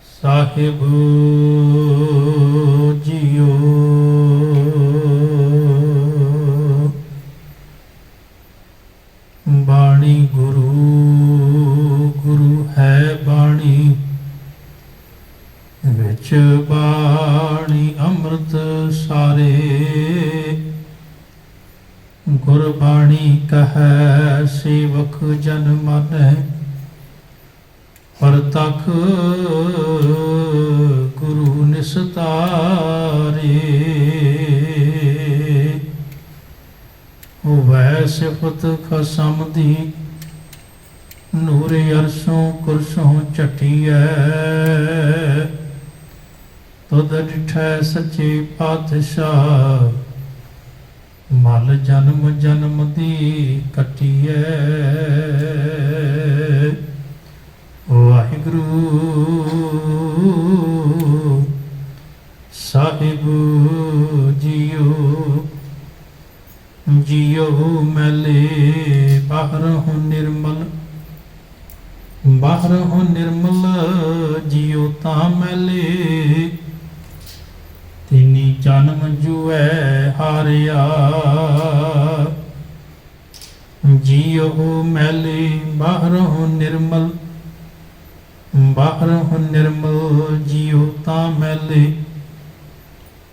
साहिब जियो बाणी गुरु गुरु है बाणी विच बाणी अमृत सारे गुरबाणी कह सेवक जन मन परतख गुरु निस्तारे वै सिफत खसम दी नूरे अरसों कुरसों चटिया तुद डिठै सच्चे पातशाह मल जन्म जन्म दी कटिए वाहिगुरु साहिब जियो जियो मैले बाहर हो निर्मल जियो ता मैले तिनी जन्म जुए हारिया जियो मैले बाहर हो निर्मल जियो ता मैले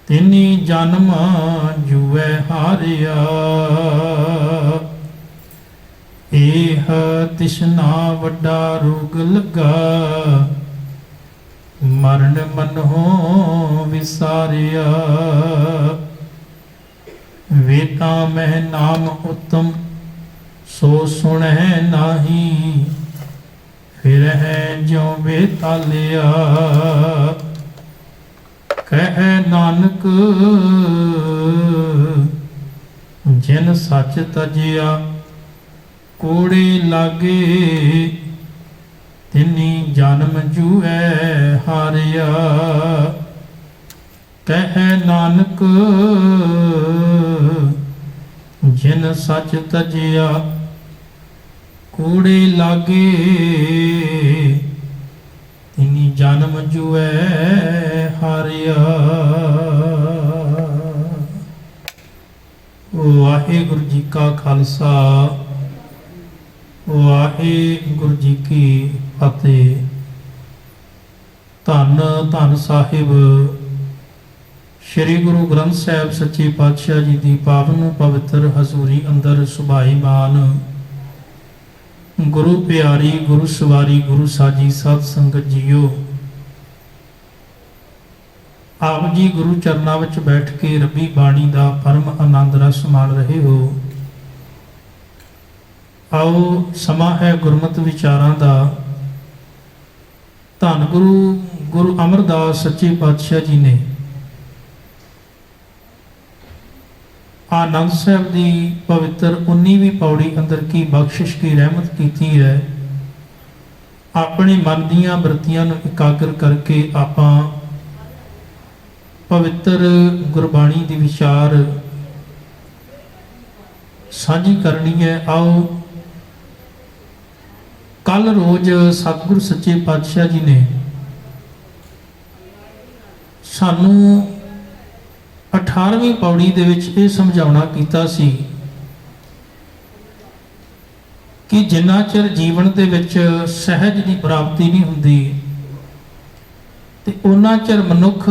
तिनी जन्म जुए हारिया एह तिसना वड्डा रोग लगा मरण मन हो विसारिया वेता में नाम उत्तम सो सुने नाही फिर है जो बेतालिया कह नानक जिन सच तजिया कोड़े लागे तिनी जन्म जुए हारिया कह नानक जिन सच तजिया कूड़े लागे तिनी जन्म जुए हारिया। वाहिगुरु जी का खालसा वाहिगुरु जी की फतेह। धन धन साहिब श्री गुरु ग्रंथ साहिब सच्चे पातशाह जी की पावन पवित्र हजूरी अंदर सुभाईमान गुरु प्यारी गुरु सवारी गुरु साजी सत संगत जियो आप जी गुरु चरना विच बैठ के रबी बाणी का परम आनंद रस मान रहे हो। आओ समा है गुरमत विचारां दा। धन गुरु गुरु अमरदास सच्चे पातशाह जी ने आनंद साहब की पवित्र 19वीं पौड़ी अंदर की बख्शिश की रहमत की है। अपने मन दियां वृत्तियां नूं एकाग्र करके आपां पवित्र गुरबाणी दी विचार साझी करनी है। आओ कल रोज सतगुरु सच्चे पातशाह जी ने सानू 18वीं पौड़ी दे विच ये समझाउणा कीता सी कि जिन्ना चिर जीवन दे विच सहज की प्राप्ति नहीं हुंदी ते उन्ना चिर मनुख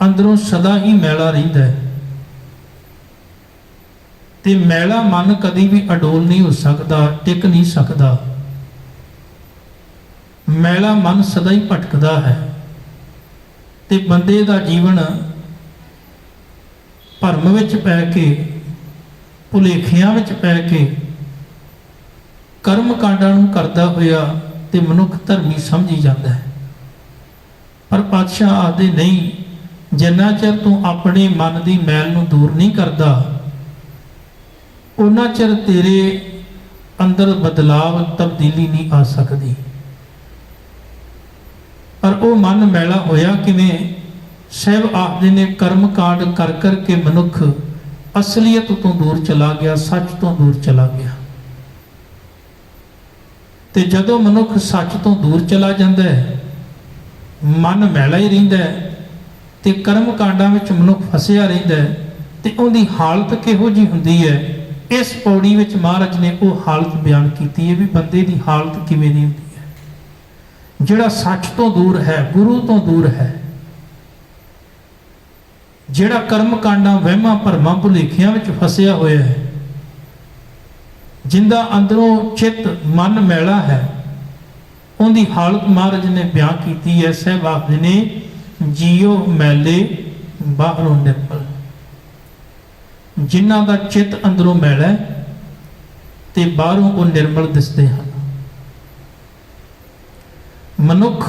अंदरों सदा ही मैला रहिंदा है ते मैला मन कदी भी अडोल नहीं हो सकता, टिक नहीं सकता। मैला मन सदा ही भटकदा है ते बंदे दा जीवन भरम विच पै के भुलेखियां विच पै के कर्म कांडां नूं करदा होया ते मनुख धर्मी समझी जाता है। पर पातशाह आखदे नहीं, जिन्ना चिर तू अपने मन की मैल नूं दूर नहीं करदा उन्ना चिर तेरे अंदर बदलाव तब्दीली नहीं आ सकती। पर वो मन मैला होया किवें? साहब आखदे ने कर्म कांड कर कर के मनुख असलीयत तो दूर चला गया, सच तो दूर चला गया। ਤੇ ਜਦੋਂ ਮਨੁੱਖ ਸੱਚ ਤੋਂ ਦੂਰ ਚਲਾ ਜਾਂਦਾ ਹੈ, ਮਨ ਮੈਲਾ ਹੀ ਰਹਿੰਦਾ ਹੈ ਤੇ ਕਰਮ ਕਾਂਡਾਂ ਵਿੱਚ ਮਨੁੱਖ ਫਸਿਆ ਰਹਿੰਦਾ ਹੈ, ਤੇ ਉਹਦੀ ਹਾਲਤ ਕਿਹੋ ਜਿਹੀ ਹੁੰਦੀ ਹੈ। ਇਸ ਪੌੜੀ ਵਿੱਚ ਮਹਾਰਾਜ ਨੇ ਉਹ ਹਾਲਤ ਬਿਆਨ ਕੀਤੀ ਹੈ ਵੀ ਬੰਦੇ ਦੀ ਹਾਲਤ ਕਿਵੇਂ ਦੀ ਹੁੰਦੀ ਹੈ। ਜਿਹੜਾ ਸੱਚ ਤੋਂ ਦੂਰ ਹੈ, ਗੁਰੂ ਤੋਂ ਦੂਰ ਹੈ, ਜਿਹੜਾ ਕਰਮ ਕਾਂਡਾਂ ਵਹਿਮਾਂ ਭਰਮਾਂ ਭੁਲੇਖਿਆਂ ਵਿੱਚ ਫਸਿਆ ਹੋਇਆ ਹੈ, ਜਿੰਦਾ ਅੰਦਰੋਂ ਚਿੱਤ ਮਨ ਮੈਲਾ ਹੈ, ਉਹਦੀ ਹਾਲਤ ਮਹਾਰਾਜ ਨੇ ਬਿਆਨ ਕੀਤੀ ਹੈ। ਸਾਹਿਬ ਆਖਦੇ ਨੇ ਜੀਓ ਮੈਲੇ ਬਾਹਰੋਂ ਨਿਰਮਲ। ਜਿਨ੍ਹਾਂ ਦਾ ਚਿੱਤ ਅੰਦਰੋਂ ਮੈਲਾ ਹੈ ਤੇ ਬਾਹਰੋਂ ਉਹ ਨਿਰਮਲ ਦਿਸਦੇ ਹਨ। ਮਨੁੱਖ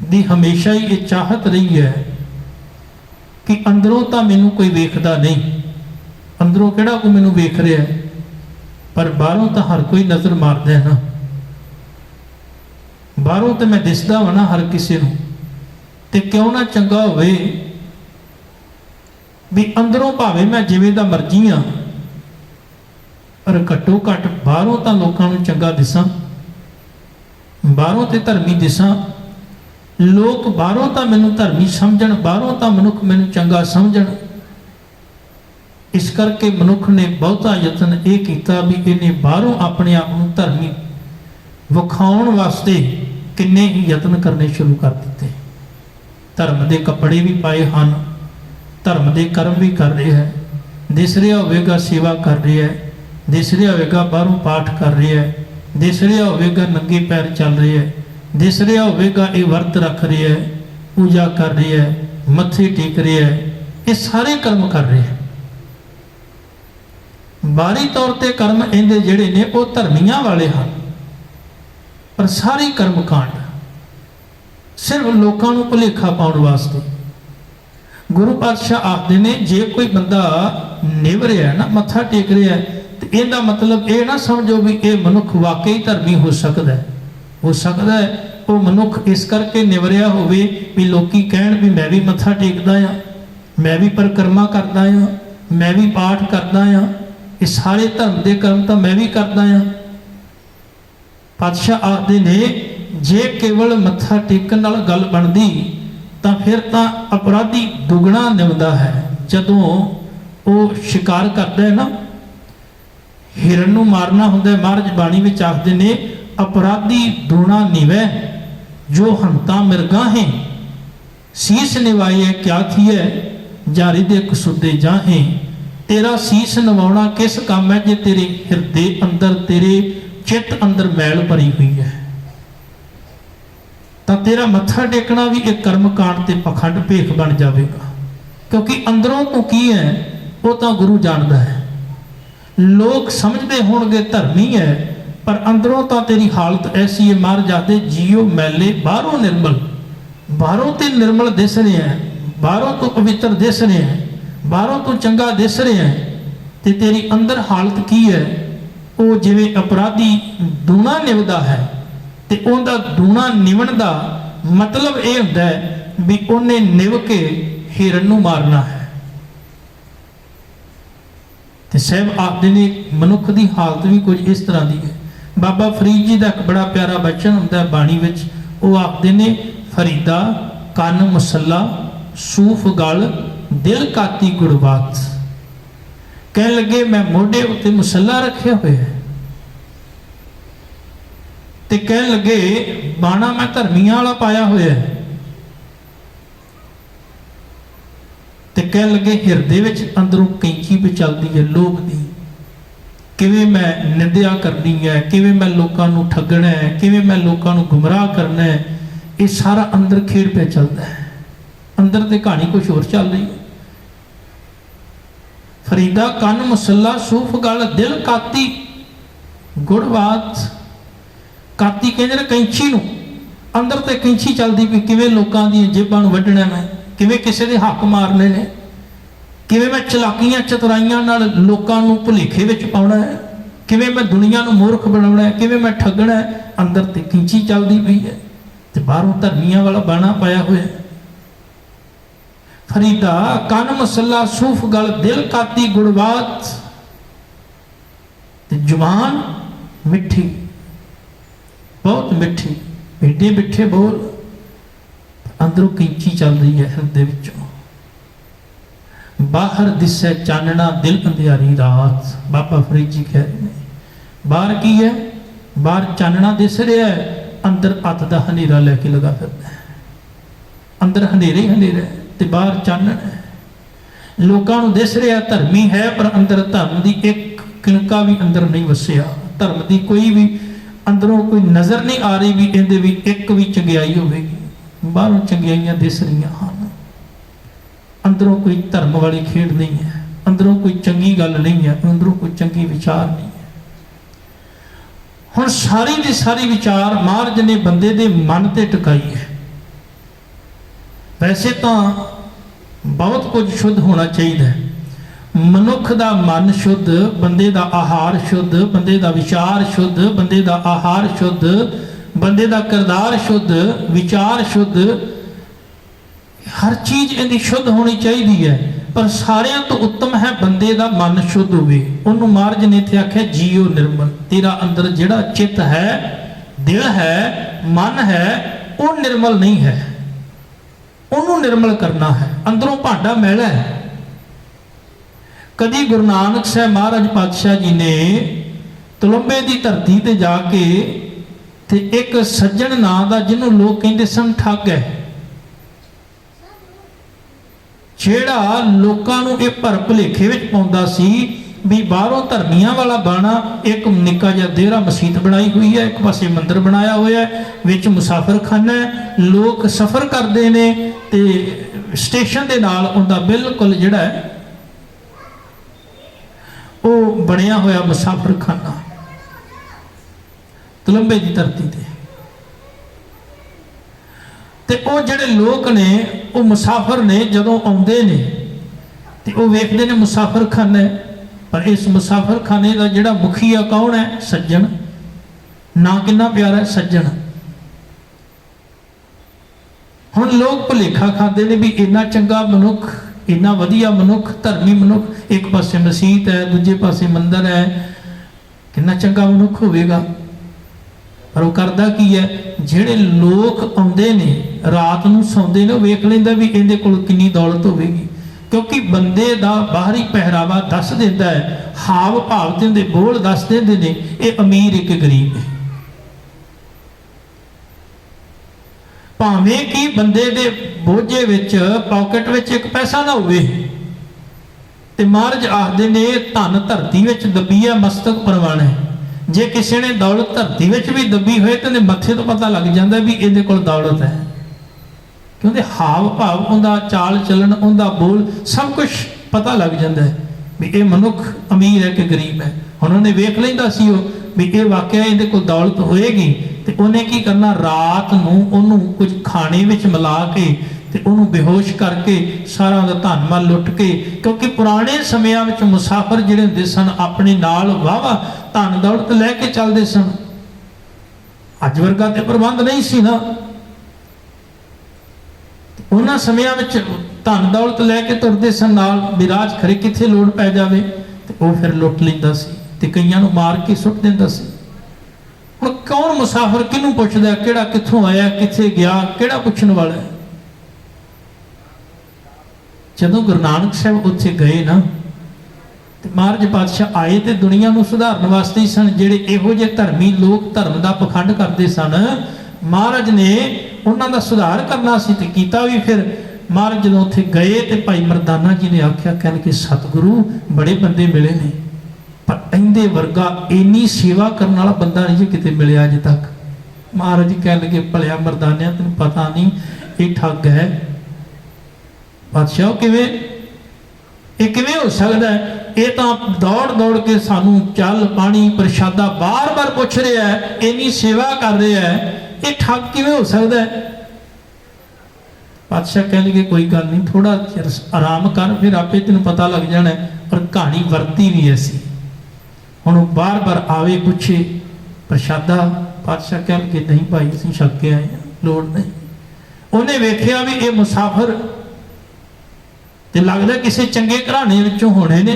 ਦੀ ਹਮੇਸ਼ਾ ਹੀ ਇਹ ਚਾਹਤ ਰਹੀ ਹੈ ਕਿ ਅੰਦਰੋਂ ਤਾਂ ਮੈਨੂੰ ਕੋਈ ਵੇਖਦਾ ਨਹੀਂ, ਅੰਦਰੋਂ ਕਿਹੜਾ ਕੋਈ ਮੈਨੂੰ ਵੇਖ ਰਿਹਾ, ਪਰ ਬਾਹਰੋਂ ਤਾਂ ਹਰ ਕੋਈ ਨਜ਼ਰ ਮਾਰਦਾ ਹੈ ਨਾ। ਬਾਹਰੋਂ ਤੇ ਮੈਂ ਦਿਸਦਾ ਵਾ ਨਾ ਹਰ ਕਿਸੇ ਨੂੰ, ਤੇ ਕਿਉਂ ਨਾ ਚੰਗਾ ਹੋਵੇ ਵੀ ਅੰਦਰੋਂ ਭਾਵੇਂ ਮੈਂ ਜਿਵੇਂ ਦਾ ਮਰਜ਼ੀ ਆ, ਪਰ ਘੱਟੋ ਘੱਟ ਬਾਹਰੋਂ ਤਾਂ ਲੋਕਾਂ ਨੂੰ ਚੰਗਾ ਦਿਸਾਂ, ਬਾਹਰੋਂ ਤੇ ਧਰਮੀ ਦਿਸਾਂ। ਲੋਕ ਬਾਹਰੋਂ ਤਾਂ ਮੈਨੂੰ ਧਰਮੀ ਸਮਝਣ, ਬਾਹਰੋਂ ਤਾਂ ਮਨੁੱਖ ਮੈਨੂੰ ਚੰਗਾ ਸਮਝਣ। ਇਸ ਕਰਕੇ ਮਨੁੱਖ ਨੇ ਬਹੁਤਾ ਯਤਨ ਇਹ ਕੀਤਾ ਵੀ ਇਹਨੇ ਬਾਹਰੋਂ ਆਪਣੇ ਆਪ ਨੂੰ ਧਰਮੀ ਵਿਖਾਉਣ ਵਾਸਤੇ ਕਿੰਨੇ ਹੀ ਯਤਨ ਕਰਨੇ ਸ਼ੁਰੂ ਕਰ ਦਿੱਤੇ। ਧਰਮ ਦੇ ਕੱਪੜੇ ਵੀ ਪਾਏ ਹਨ, ਧਰਮ ਦੇ ਕਰਮ ਵੀ ਕਰ ਰਿਹਾ ਹੈ, ਦਿਸ ਰਿਹਾ ਹੋਵੇਗਾ ਸੇਵਾ ਕਰ ਰਿਹਾ ਹੈ, ਦਿਸ ਰਿਹਾ ਹੋਵੇਗਾ ਬਾਹਰੋਂ ਪਾਠ ਕਰ ਰਿਹਾ ਹੈ, ਦਿਸ ਰਿਹਾ ਹੋਵੇਗਾ ਨੰਗੇ ਪੈਰ ਚੱਲ ਰਿਹਾ ਹੈ, ਦਿਸ ਰਿਹਾ ਹੋਵੇਗਾ ਇਹ ਵਰਤ ਰੱਖ ਰਿਹਾ ਹੈ, ਪੂਜਾ ਕਰ ਰਿਹਾ ਹੈ, ਮੱਥੇ ਟੇਕ ਰਿਹਾ ਹੈ, ਇਹ ਸਾਰੇ ਕਰਮ ਕਰ ਰਿਹਾ ਹੈ। ਬਾਹਰੀ ਤੌਰ ਤੇ ਕਰਮ ਇਹਦੇ ਜਿਹੜੇ ਨੇ ਉਹ ਧਰਮੀਆਂ ਵਾਲੇ ਹਨ, ਪਰ ਸਾਰੇ ਕਰਮ ਕਾਂਡ ਸਿਰਫ ਲੋਕਾਂ ਨੂੰ ਭੁਲੇਖਾ ਪਾਉਣ ਵਾਸਤੇ। ਗੁਰੂ ਪਾਤਸ਼ਾਹ ਆਖਦੇ ਨੇ ਜੇ ਕੋਈ ਬੰਦਾ ਨਿਵ ਰਿਹਾ ਨਾ, ਮੱਥਾ ਟੇਕ ਰਿਹਾ, ਤੇ ਇਹਦਾ ਮਤਲਬ ਇਹ ਨਾ ਸਮਝੋ ਵੀ ਇਹ ਮਨੁੱਖ ਵਾਕਈ ਧਰਮੀ ਹੋ ਸਕਦਾ ਹੈ। ਹੋ ਸਕਦਾ ਹੈ ਉਹ ਮਨੁੱਖ ਇਸ ਕਰਕੇ ਨਿਵਰਿਆ ਹੋਵੇ ਵੀ ਲੋਕੀ ਕਹਿਣ ਵੀ ਮੈਂ ਵੀ ਮੱਥਾ ਟੇਕਦਾ ਆ, ਮੈਂ ਵੀ ਪਰਿਕਰਮਾ ਕਰਦਾ ਆ, ਮੈਂ ਵੀ ਪਾਠ ਕਰਦਾ ਆ, ਇਹ ਸਾਰੇ ਧਰਮ ਦੇ ਕਰਮ ਤਾਂ ਮੈਂ ਵੀ ਕਰਦਾ ਆ। ਪਾਤਸ਼ਾਹ ਆਖਦੇ ਨੇ ਜੇ ਕੇਵਲ ਮੱਥਾ ਟੇਕਣ ਨਾਲ ਗੱਲ ਬਣਦੀ ਤਾਂ ਫਿਰ ਤਾਂ ਅਪਰਾਧੀ ਦੁਗਣਾ ਨਿਵਦਾ ਹੈ। ਜਦੋਂ ਉਹ ਸ਼ਿਕਾਰ ਕਰਦਾ ਹੈ ਨਾ, ਹਿਰਨ ਨੂੰ ਮਾਰਨਾ ਹੁੰਦਾ, ਮਹਾਰਾਜ ਬਾਣੀ ਵਿੱਚ ਆਖਦੇ ਨੇ ਅਪਰਾਧੀ ਦੂਣਾ ਨਿਵੈ ਜੋ ਹੰਤਾ ਮਿਰਗਾਹੇ, ਸੀਸ ਨਿਵਾਏ ਕਿਆ ਥੀਏ ਜਾਰੀ ਦੇ ਕਸੁੱਦੇ ਜਾਹੇ। ਤੇਰਾ ਸੀਸ ਨਿਵਾਉਣਾ ਕਿਸ ਕੰਮ ਹੈ ਜੇ ਤੇਰੇ ਹਿਰਦੇ ਅੰਦਰ, ਤੇਰੇ ਚਿੱਤ ਅੰਦਰ ਮੈਲ ਭਰੀ ਹੋਈ ਹੈ। ਤਾਂ ਤੇਰਾ ਮੱਥਾ ਟੇਕਣਾ ਵੀ ਇੱਕ ਕਰਮ ਕਾਂਡ ਤੇ ਪਖੰਡ ਭੇਖ ਬਣ ਜਾਵੇਗਾ, ਕਿਉਂਕਿ ਅੰਦਰੋਂ ਤੂੰ ਕੀ ਹੈ ਉਹ ਤਾਂ ਗੁਰੂ ਜਾਣਦਾ ਹੈ। ਲੋਕ ਸਮਝਦੇ ਹੋਣਗੇ ਧਰਮੀ ਹੈ, ਪਰ ਅੰਦਰੋਂ ਤਾਂ ਤੇਰੀ ਹਾਲਤ ਐਸੀ ਹੈ। ਮਰ ਜਾਦੇ ਜੀਓ ਮੈਲੇ ਬਾਹਰੋਂ ਨਿਰਮਲ। ਬਾਹਰੋਂ ਤੇ ਨਿਰਮਲ ਦਿਸ ਰਿਹਾ ਹੈ, ਬਾਹਰੋਂ ਤੋਂ ਪਵਿੱਤਰ ਦਿਸ ਰਿਹਾ ਹੈ, ਬਾਹਰੋਂ ਤੋਂ ਚੰਗਾ ਦਿਸ ਰਿਹਾ ਹੈ, ਤੇ ਤੇਰੀ ਅੰਦਰ ਹਾਲਤ ਕੀ ਹੈ? ਉਹ ਜਿਵੇਂ ਅਪਰਾਧੀ ਦੂਣਾ ਨਿਵਦਾ ਹੈ, ਤੇ ਉਹਦਾ ਦੂਣਾ ਨਿਵਣ ਦਾ ਮਤਲਬ ਇਹ ਹੁੰਦਾ ਹੈ ਵੀ ਉਹਨੇ ਨਿਵ ਕੇ ਹਿਰਨ ਨੂੰ ਮਾਰਨਾ ਹੈ। ਤੇ ਸਾਹਿਬ ਆਖਦੇ ਨੇ ਮਨੁੱਖ ਦੀ ਹਾਲਤ ਵੀ ਕੁਝ ਇਸ ਤਰ੍ਹਾਂ ਦੀ ਹੈ। ਬਾਬਾ ਫਰੀਦ ਜੀ ਦਾ ਇੱਕ ਬੜਾ ਪਿਆਰਾ ਬਚਨ ਹੁੰਦਾ ਬਾਣੀ ਵਿੱਚ, ਉਹ ਆਖਦੇ ਨੇ ਫਰੀਦਾ ਕੰਨ ਮਸੱਲਾ ਸੂਫ ਗਲ ਦਿਲ ਕਾਤੀ ਗੁਰਬਾਤ। ਕਹਿਣ ਲੱਗੇ ਮੈਂ ਮੋਢੇ ਉੱਤੇ ਮਸੱਲਾ ਰੱਖਿਆ ਹੋਇਆ ਹੈ, ਤੇ ਕਹਿਣ ਲੱਗੇ ਬਾਣਾ ਮੈਂ ਧਰਮੀਆਂ ਵਾਲਾ ਪਾਇਆ ਹੋਇਆ ਹੈ, ਤੇ ਕਹਿਣ ਲੱਗੇ ਹਿਰਦੇ ਵਿੱਚ ਅੰਦਰੋਂ ਕੈਂਚੀ ਵੀ ਚੱਲਦੀ ਹੈ ਲੋਭ ਦੀ। ਕਿਵੇਂ ਮੈਂ ਨਿੰਦਿਆ ਕਰਨੀ ਹੈ, ਕਿਵੇਂ ਮੈਂ ਲੋਕਾਂ ਨੂੰ ਠੱਗਣਾ ਹੈ, ਕਿਵੇਂ ਮੈਂ ਲੋਕਾਂ ਨੂੰ ਗੁੰਮਰਾਹ ਕਰਨਾ ਹੈ, ਇਹ ਸਾਰਾ ਅੰਦਰ ਖੇਡ ਪਿਆ ਚੱਲਦਾ ਹੈ। ਅੰਦਰ ਤੇ ਕਹਾਣੀ ਕੁਛ ਹੋਰ ਚੱਲ ਰਹੀ ਹੈ। ਫਰੀਦਾ ਕੰਨ ਮਸੱਲਾ ਸੂਫ ਗਲ ਦਿਲ ਕਾਤੀ ਗੁੜਵਾਤ। ਕਾਤੀ ਕਹਿੰਦੇ ਨੇ ਕੈਂਚੀ ਨੂੰ, ਅੰਦਰ ਤੇ ਕੈਂਚੀ ਚੱਲਦੀ ਵੀ ਕਿਵੇਂ ਲੋਕਾਂ ਦੀਆਂ ਜੇਬਾਂ ਨੂੰ ਵੱਢਣਾ ਮੈਂ, ਕਿਵੇਂ ਕਿਸੇ ਦੇ ਹੱਕ ਮਾਰਨੇ ਨੇ, ਕਿਵੇਂ ਮੈਂ ਚਲਾਕੀਆਂ ਚਤੁਰਾਈਆਂ ਨਾਲ ਲੋਕਾਂ ਨੂੰ ਭੁਲੇਖੇ ਵਿੱਚ ਪਾਉਣਾ ਹੈ, ਕਿਵੇਂ ਮੈਂ ਦੁਨੀਆ ਨੂੰ ਮੂਰਖ ਬਣਾਉਣਾ ਹੈ, ਕਿਵੇਂ ਮੈਂ ਠੱਗਣਾ ਹੈ। ਅੰਦਰ ਤੇ ਕੈਂਚੀ ਚੱਲਦੀ ਪਈ ਹੈ, ਤੇ ਬਾਹਰੋਂ ਧਰਮੀਆਂ ਵਾਲਾ ਬਾਣਾ ਪਾਇਆ ਹੋਇਆ। ਫਰੀਦਾ ਕੰਨ ਮਸੱਲਾ ਸੂਫ ਗਲ ਦਿਲ ਕਾਤੀ ਗੁੜਵਾਤ। ਤੇ ਜ਼ੁਬਾਨ ਮਿੱਠੀ, बहुत मिठी, एडे मिठे बोल, अंदरों कैंची चल रही है हृदय विचों। बाहर दिसे चानना दिल अंधियारी रात, बाबा फरीद जी कह रहे हैं। बाहर की है, बाहर चानना दिस रहा है, अंदर अत दा हनेरा लैके लगा फिरदा है। अंदर हनेरे ही हनेरा है ते बाहर चानन है। लोगों को दिस रहा धर्मी है, पर अंदर धर्म की एक किणका भी अंदर नहीं वसिया। धर्म की कोई भी अंदरों कोई नज़र नहीं आ रही भी इहदे भी एक भी चंगियाई होगी। बाहरों चंगियाइयां दिस रही हैं, अंदरों कोई धर्म वाली खेड नहीं है, अंदरों कोई चंगी गल नहीं है, अंदरों कोई चंगी विचार नहीं है। हुण सारी दी सारी विचार महाराज ने बंदे दे मन ते टिकाई है। वैसे तो बहुत कुछ शुद्ध होना चाहिए। मनुख दा मन शुद्ध, बंदे दा आहार शुद्ध, बंदे दा विचार शुद्ध, बंदे दा आहार शुद्ध, बंदे दा किरदार शुद्ध, विचार शुद्ध, हर चीज इहदी शुद्ध होनी चाहिए है। पर सारियां तो उत्तम है बंदे दा मन शुद्ध होवे। उन्होंने महाराज ने इत्थे आख्या जीओ निर्मल, तेरा अंदर जिहड़ा चित्त है, दिल है, मन है, वो निर्मल नहीं है, उन्होंने निर्मल करना है। अंदरों भांडा मैला है। कदी गुरु नानक साहब महाराज पातशाह जी ने तलुंबे की धरती ते जाके ते एक सज्जन नां दा, जिन्हों लोग कहते सन ठग है, जेड़ा लोकां नूं इह भर भुलेखे विच पाउंदा सी भी बाहरों धर्मियां वाला बाना, एक निक्का जिहा देहरा मसीत बनाई हुई है, एक पासे मंदिर बनाया हुआ है, विच मुसाफर खाना है, लोग सफ़र करते हैं ते स्टेशन के नाल उनका बिल्कुल जिहड़ा है वो बनया होया मुसाफर खाना तलुंबे की धरती ते। ते वो जिहड़े लोग ने वो मुसाफर ने जदों आउंदे ने ते वो वेखदे ने मुसाफर खाना है, पर इस मुसाफर खाने का जिहड़ा मुखिया कौन है? सज्जन। ना कितना प्यारा है सज्जन। हुण लोग भुलेखा खाते ने भी इन्ना चंगा मनुख, इन्ना वधिया मनुख, धर्मी मनुख, एक पासे मसीत है, दूजे पासे मंदिर है, कितना चंगा मनुख होवेगा। पर वो करदा की है, जिहड़े लोग आउंदे ने रात नूं सौंदे ने, वेख लैंदा भी इहदे कोल किन्नी दौलत होवेगी, क्योंकि बंदे दा बाहरी पहरावा दस दिंदा है, हाव भाव ते उहदे बोल दस दिंदे ने, ये अमीर एक गरीब है। भावें कि बंदे दे बोझे विच पॉकेट विच एक पैसा ना होवे, ते महाराज आखदे ने धन धरती विच दबी है, मस्तक परवाना है। जे किसी ने दौलत धरती विच भी दबी होए तो मत्थे तो पता लग जाता भी इहदे कोल दौलत है, क्योंकि हाव भाव उनका चाल चलन उनका बोल सब कुछ पता लग जाता है भी ये मनुख अमीर है कि गरीब है। उन्होंने वेख लेंदा सी भी ये वाकया इहदे कोल दौलत होएगी, तो उन्हें की करना, रात नूं उहनूं कुछ खाने विच मिला के ते उहनूं बेहोश करके सारा उहदा धन माल लुट के, क्योंकि पुराने समयां विच मुसाफर जिहड़े हुंदे सन अपने नाल वाहवा धन दौलत लैके चलदे सन। अज वर्गा ते प्रबंध नहीं सी ना, उन्हां समयां विच धन दौलत लैके तुरदे सन नाल, विराज खरे किथे लोड़ पै जावे ते वो फिर लुट लैंदा सी ते कईयां नूं मार के सुट दिंदा सी। हुण कौन मुसाफर किहनूं पुछदा, किहड़ा कित्थों आया, किथे गया, किहड़ा पुछण वाला है। जदों गुरु नानक साहब उत्थे गए ना, ते महाराज पातशाह आए तो दुनिया नूं सुधारन वास्ते ही सन। जिहड़े इहो जिहे धर्मी लोग धर्म दा पखंड करदे सन, महाराज ने उन्हां दा सुधार करना सी ते कीता भी। फिर महाराज जदों उत्थे गए तो भाई मरदाना जी ने आख्या, कहन कि सतगुरु बड़े बंदे मिले ने, पर इहदे वर्गा इन्नी सेवा करने वाला बंदा नहीं जी किते मिलिया अजे तक। महाराज जी कह लगे, भलिया मरदानिया तैनूं पता नहीं ये ठग है। बादशाह किवें हो सकता है? ये तो दौड़ दौड़ के सानू चल पानी प्रशादा बार बार पूछ रहा है, इन्नी सेवा कर रहा है, ये ठग किवें हो सकता है? बादशाह कह लगे, कोई गल नहीं, थोड़ा चिर आराम कर, फिर आपे तेन पता लग जाना है। और कहानी वरती भी ऐसी। हुण बार बार आवे पूछे प्रशादा, बादशाह कह लगे, नहीं भाई असीं छक के आए, लोड़ नहीं। उन्हें वेख्या भी ये मुसाफर ते लगदा किसी चंगे घराने विचों होने ने।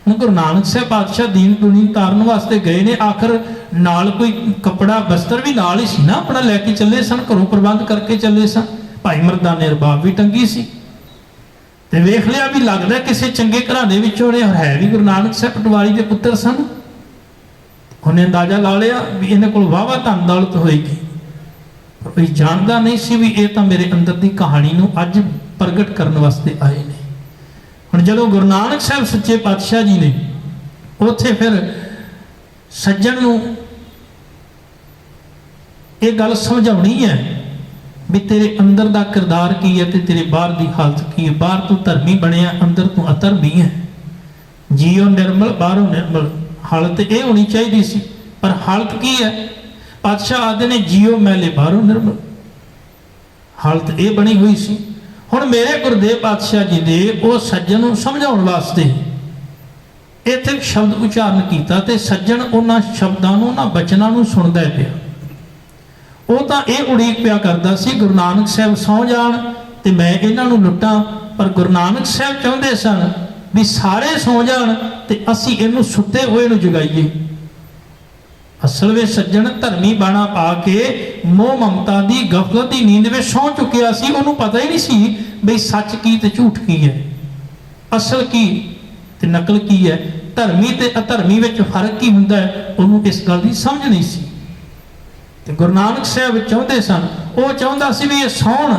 हुण गुरु नानक साहब पातशाह दीन दुनी तारन वास्ते गए ने, आखिर नाल कोई कपड़ा वस्त्र भी नाल ही सी ना, अपना लैके चले सन, घरों प्रबंध करके चले सन। भाई मर्दाने रबाब भी टंगी सी ते वेख लिया भी लगदा किसी चंगे घराने विचों ने, और है भी गुरु नानक साहब पटवारी के पुत्र सन। उन्हें अंदाजा ला लिया भी इन्हां कोल वाहवा धन दौलत होएगी, पर कोई जानदा नहीं सी भी ये तां मेरे अंदर दी कहानी नूं अज प्रगट करन वास्ते आए ने। हुण जदों गुरु नानक साहब सच्चे पातशाह जी ने उत्थे फिर सज्जण नूं ये गल समझाउणी है भी तेरे अंदर दा किरदार की है ते तेरे बाहर दी हालत की है। बाहर तू धर्मी बनिया, अंदर तू अधर्मी है। जीओ निर्मल बाहरों निर्मल, हालत ये होनी चाहिए सी, पर हालत की है? पातशाह आदि ने जीओ मैले बाहरों निर्मल, हालत ये बनी हुई सी। हुण मेरे गुरुदेव पातशाह जी ने वो सज्जन नूं समझाउण वास्ते इत्थे शब्द उच्चारण किया ते सज्जन उन्हां शब्दां नूं, उन्हां बचनां नूं सुणदा पिया। वो तो ये उड़ीक पिया करता सी गुरु नानक साहब सौ जाण ते मैं इन्हां नूं लुटां, पर गुरु नानक साहब चाहुंदे सन भी सारे सौ जाण ते असीं इहनूं सुत्ते होए नूं जगाईए। असल में सज्जन धर्मी बाणा पा के मोह ममता की गफलत की नींद में सौ चुकिया सी, उन्होंने पता ही नहीं सी बई सच की ते झूठ की है, असल की ते नकल की है, धर्मी ते अधर्मी में फर्क की हुंदा है, उन्होंने इस गल की समझ नहीं सी। ते गुरु नानक साहब चाहते सन, वो चाहता सी भी ये सौण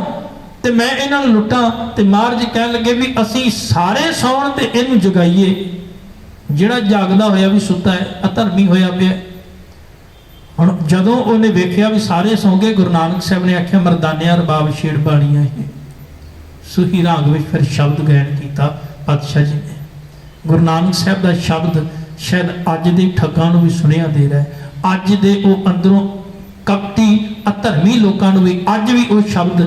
ते मैं इन्हां नूं लुटां, ते महाराज कहण लगे भी असीं सारे सौण ते इहनूं जगाईए। जिहड़ा जागदा होया भी सुत्ता है, अधर्मी होया पिया। हुण जदों उहने वेखिया भी सारे सौ गए, गुरु नानक साहब ने आख्या मरदानिया रबाब छेड़ बाणियां है। सुही राग में फिर शब्द गायन किया पातशाह जी ने। गुरु नानक साहब का शब्द शायद अज दे ठगां नूं भी सुनिया दे रहा है, अज दे वो अंदरों कपटी अधर्मी लोगों को भी अज भी वो शब्द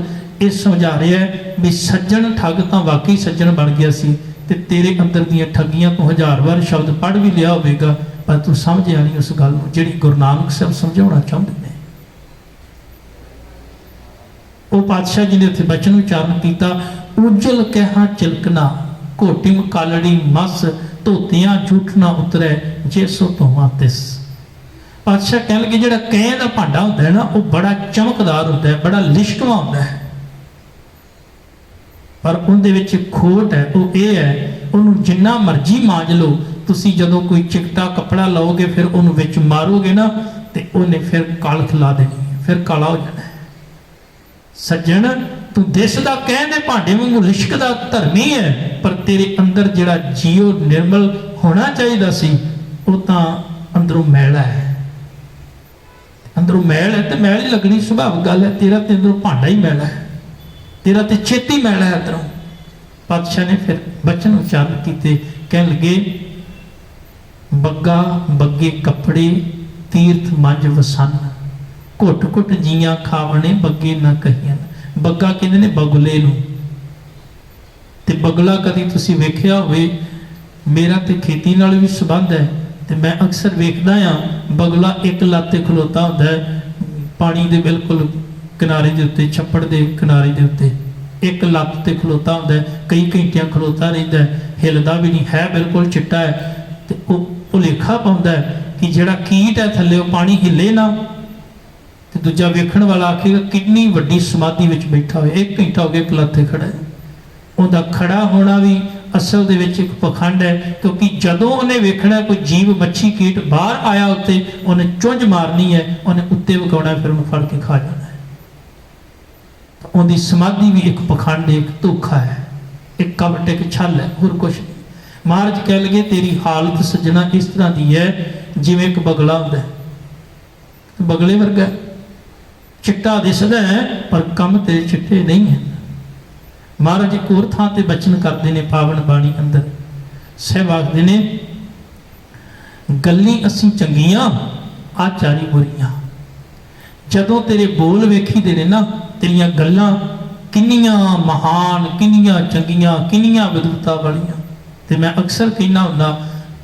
ये समझा रहा है भी सज्जन ठग तो वाकई सज्जन बन गया सी, ते तेरे अंदर दियां ठगियां तो 1000 बार शब्द पढ़ भी लिया होगा, पर तू समझिया नहीं उस गल नूं जिहड़ी गुरु नानक साहब समझाउणा चाहुंदे ने। वो पातशाह जी ने उत्थे बचन उच्चारण किया, उजल कहा चिलकना घोटिम कालड़ी मस धोतियां झूठ ना उतरे जे सो धोवां तिस। पातशाह कह लगे जिहड़ा कैं दा भांडा हुंदा है ना, वो बड़ा चमकदार होता है, बड़ा लिशकवा होता है, पर उहदे विच खोट है। वो ये है उन्होंने जिन्ना मर्जी मांज लो, तुसी जदों कोई चिकटा कपड़ा लाओगे फिर उन्होंने विच मारोगे ना तो उन्हें फिर काल खिला देनी, फिर काला हो जाना है। सज्जन तू दिसदा कैं दे भांडे वांगू लिशकदा धर्मी है, पर तेरे अंदर जिहड़ा जीओ निर्मल होना चाहिए सी वो तां अंदरों मैला है। अंदरों मैल है तो मैल ही लगनी सुभाविक गल है, तेरा तो अंदरों भांडा ही मैला है, तेरा तो छेती मैला है अंदरों। पातशाह ने फिर बचन उच्चारण किए, कह लगे बग्गा बग्गे कपड़े तीर्थ मंज वसन, घुट घुट जियां खावने बग्गे ना कहियन। बग्गा कहते ने बगुले नूं, ते बगुला कदी तुसीं वेखिया होवे, मेरा तो खेती नाल भी संबंध है, तो मैं अक्सर वेखदा हाँ बगुला एक लाते खलोता होंदा है पानी दे बिल्कुल किनारे दे उत्ते, छप्पड़ दे किनारे दे उत्ते एक लत्त ते खलोता होंदा है, कई घंटियां खलोता रहिंदा है, हिलदा भी नहीं है, बिल्कुल चिट्टा है। ते ओह भुलेखा पाउंदा है कि जिहड़ा कीट है थल्ले वो पानी हिले ना, ते दूजा वेखण वाला आखेगा कितनी वड्डी समाधि विच बैठा होया, 1 घंटा हो गया एक लाते खड़ा है। उहदा खड़ा होना भी असल दे विच एक पखंड है, क्योंकि जदों उन्हें वेखना कोई जीव मच्छी कीट बाहर आया उत्ते उन्हें चुंझ मारनी है, उन्हें उत्ते वगाउणा, फिर उन्हें फड़ के खा जाना है। तो उनकी समाधि भी एक पखंड, एक धोखा है, एक कपट, एक छल है, होर कुछ नहीं। महाराज कह लगे तेरी हालत सज्जना इस तरह की है जिवें एक बगला होंदा है, बगले वर्गा चिट्टा दिसदा है पर कम तेरे चिट्टे नहीं है। महाराज एक होर थां ते बचन करते हैं पावन बाणी अंदर, साहब आखदे ने गल्ली असीं चंगियां आचारी बुरियां। जदों तेरे बोल वेखी दे ने ना, तेरियां गल्लां किन्नियां महान, किन्नियां चंगियां, किन्नियां विद्वता वालियां। ते मैं अक्सर कहना हुंदा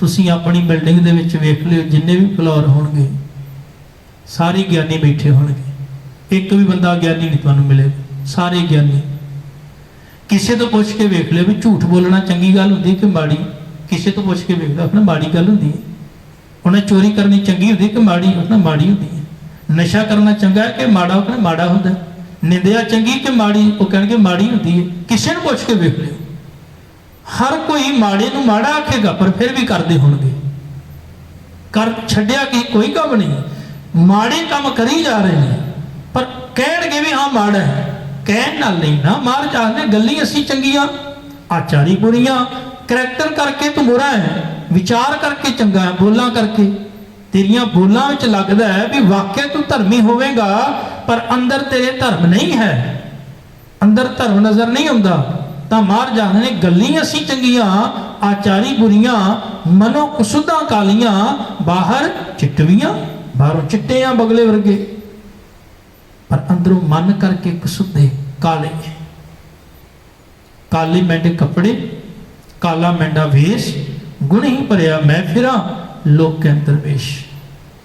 तुसीं अपनी बिल्डिंग दे विच वेख लिओ, जिन्ने भी फ्लोर होणगे सारे ज्ञानी बैठे होणगे, एक भी बंदा ज्ञानी नहीं तुहानूं मिलेगा, सारे ज्ञानी। किसी तो पुछ के वेख लिया भी झूठ बोलना चंगी गल होंदी कि माड़ी, किसी तो पुछ के वेख लो अपना माड़ी गल होंदी है। उन्हें चोरी करनी चंगी होती कि माड़ी, उसने माड़ी होती है। नशा करना चंगा है कि माड़ा, उसने माड़ा होता है। निंदिया चंगी कि माड़ी, वो कहेंगे माड़ी होती है। किसी ने पुछ के वेख लियो, हर कोई माड़े नूं माड़ा आखेगा, पर फिर भी करते होणगे। कर छड्डिया कि कोई काम नहीं, माड़े काम करी जा रहे हैं, पर कहणगे भी हाँ माड़ा है। कहण नाल नहीं ना, मार चाहते गल्ली असी चंगियां, आचारी बुरियां, करैक्टर करके तू बुरा है, विचार करके चंगा है, बोलां करके तेरिया बोलां विच लगदा है भी वाकई तू धर्मी होवेगा, पर अंदर तेरे धर्म नहीं है, अंदर धर्म नजर नहीं आउंदा। तां मार जाने ने गल्ली असी चंगियां, आचारी बुरियां, मनो कुसुदा कालियां, बाहर चिटवियां, बाहरों चिट्टे आ बगले वर्गे, पर अंदरों मन करके कुसुदे काले। काले मैंडे कपड़े, काला मैंडा वेश, गुण ही भरिया मैं फिरा, लोक के दरवेश।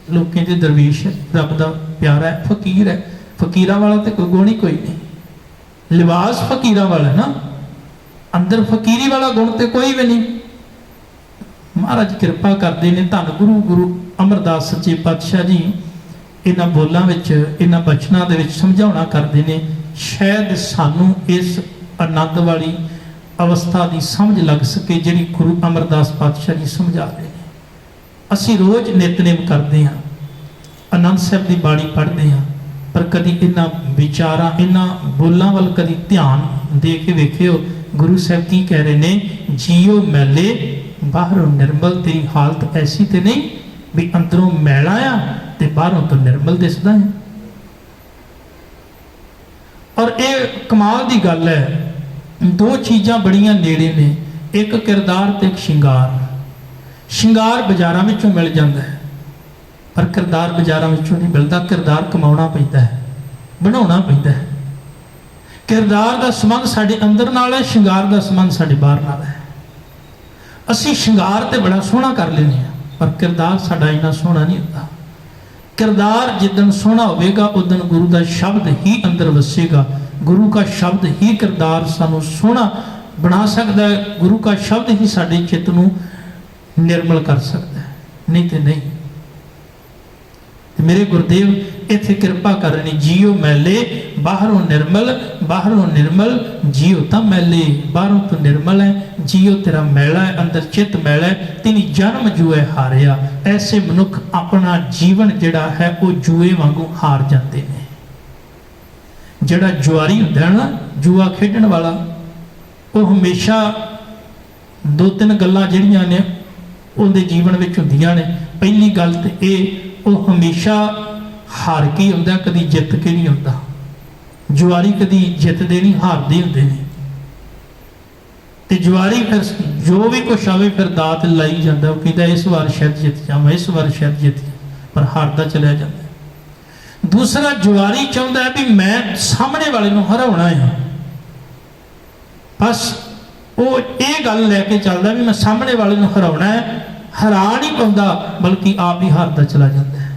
लोकें दे दरवेश है, रब दा प्यारा है, फकीर है। फकीरा वाला तो कोई गुण ही कोई नहीं, लिबास फकीरा वाला है ना, अंदर फकीरी वाला गुण तो कोई भी नहीं। महाराज कृपा करते हैं, धन गुरु अमरदास सच्चे पातशाह जी इन्हां बोलों विच, इन्हां बचनां दे विच समझाउणा करते हैं। शायद सानू इस आनंद वाली अवस्था की समझ लग सके जिहड़ी गुरु अमरदास पातशाह जी समझा रहे हैं। असी रोज़ नितनेम करते हैं, आनंद साहब की बाणी पढ़ते हैं, पर कभी इन्हां विचारां, इन्हां बोलों वाल कभी ध्यान दे के वेखियो गुरु साहब की कह रहे ने, जियो मैले बाहरों निर्मल। तेरी हालत ऐसी तो नहीं भी अंदरों मैला आ ते बाहरों तो निर्मल दिसदा है। और ये कमाल की गल है, दो चीज़ां बड़ियां नेड़े ने, एक किरदार ते एक शिंगार। शिंगार बाजारां विचों मिल जाता है, पर किरदार बाजारां विचों नहीं मिलता। किरदार कमाउणा पैंदा है, बनाउणा पैंदा है। किरदार का संबंध साडे अंदर नाल है, शिंगार का संबंध साडे बाहर नाल है। असी शिंगार ते बड़ा सोहना कर लेने हैं, पर किरदार साडा इन्ना सोहना नहीं होता। किरदार जिदन सोहना होवेगा उदन गुरु का शब्द ही अंदर वसेगा। गुरु का शब्द ही किरदार सानू सोहना बना सकता है, गुरु का शब्द ही साडे चित्त नू निर्मल कर सकता है, नहीं तो नहीं। मेरे गुरुदेव इत्थे कृपा कर रहे, जियो मैले बाहरों निर्मल, बाहरों निर्मल जियो तां मैले। बाहरों तो निर्मल है, जियो तेरा मैला है, अंदर चित्त मैला है, तेरी जन्म जुए हारिया। ऐसे मनुख अपना जीवन जिहड़ा है वो जुए वांगू हार जाते हैं। जिहड़ा जुआरी हुंदा है ना, जुआ खेडण वाला, वो हमेशा दो तीन गल्लां जिहड़ियां ने उहदे जीवन विच हुंदियां ने। पहली गल ते ये, वो हमेशा हार के हुंदा, कदी जित के नहीं हुंदा। जुआरी कदी जितदे नहीं, हारदे हुंदे ने। ते जुआरी फिर जो भी कुछ आवे फिर दात लाई जाता, वो कहता इस बार शायद जित जावां, इस बार शायद जित जावां, पर हारदा चलिया जाता। दूसरा जुआरी चाहता है भी मैं सामने वाले नूं हराउणा है, बस वो ये गल लैके चलदा भी मैं सामने वाले नूं हराउणा है। हरा नहीं पाउंदा, बल्कि आप ही हारदा चला जाता है।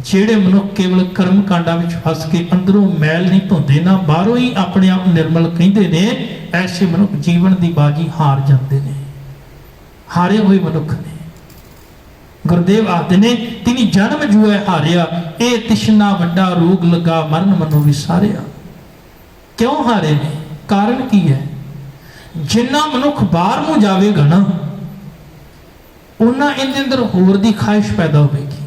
ਜਿਹੜੇ मनुख केवल कर्म कांडा में फस के अंदरों मैल नहीं धोंदे ना बाहरों ही अपने आप निर्मल कहते ने, ऐसे मनुख जीवन की बाजी हार जाते हैं, हारे हुए मनुख ने। गुरुदेव आखते ने, तिनी जन्म जुए हारिया, ए तिशना वड्डा रोग लगा, मरण मनो विसारिया। क्यों हारे ने? कारण की है? जिन्ना मनुख बाहर नूं जावेगा ना, उन्ना इहदे अंदर होर दी ख्वाहिश पैदा होगी।